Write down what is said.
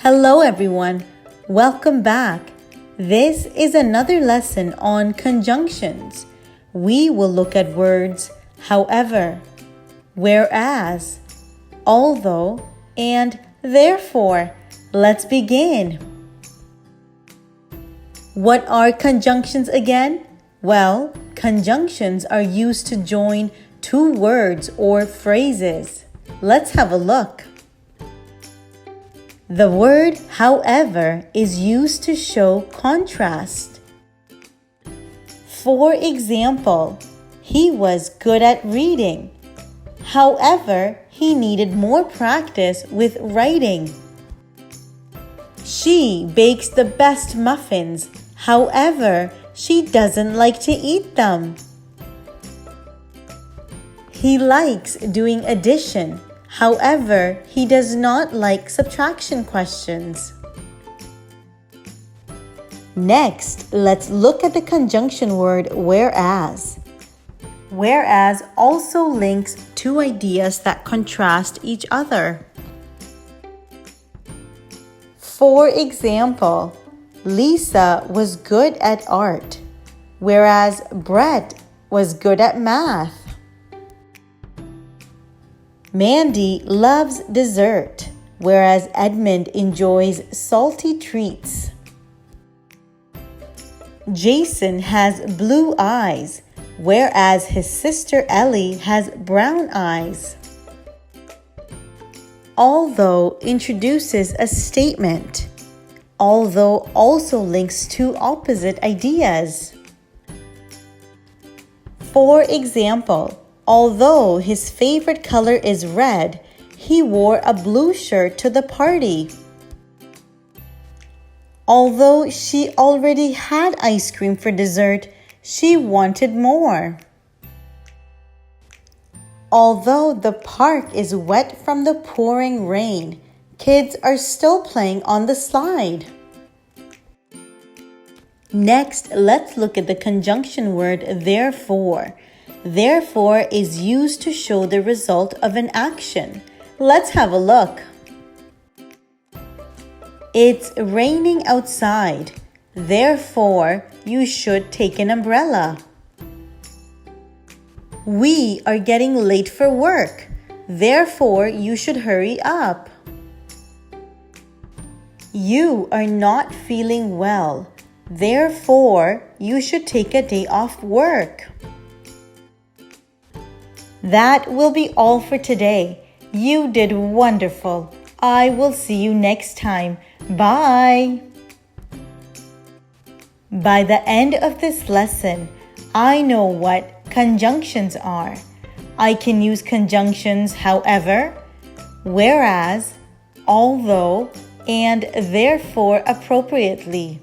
Hello everyone, welcome back. This is another lesson on conjunctions. We will look at words however, whereas, although, and therefore. Let's begin. What are conjunctions again? Well, conjunctions are used to join two words or phrases. Let's have a look. The word however is used to show contrast. For example, he was good at reading. However, he needed more practice with writing. She bakes the best muffins. However, she doesn't like to eat them. He likes doing addition. However, he does not like subtraction questions. Next, let's look at the conjunction word whereas. Whereas also links two ideas that contrast each other. For example, Lisa was good at art, whereas Brett was good at math. Mandy loves dessert, whereas Edmund enjoys salty treats. Jason has blue eyes, whereas his sister Ellie has brown eyes. Although introduces a statement. Although also links two opposite ideas. For example, although his favorite color is red, he wore a blue shirt to the party. Although she already had ice cream for dessert, she wanted more. Although the park is wet from the pouring rain, kids are still playing on the slide. Next, let's look at the conjunction word therefore. Therefore is used to show the result of an action. Let's have a look. It's raining outside. Therefore, you should take an umbrella. We are getting late for work. Therefore, you should hurry up. You are not feeling well. Therefore, you should take a day off work. That will be all for today. You did wonderful. I will see you next time. Bye. By the end of this lesson, I know what conjunctions are. I can use conjunctions however, whereas, although, and therefore appropriately.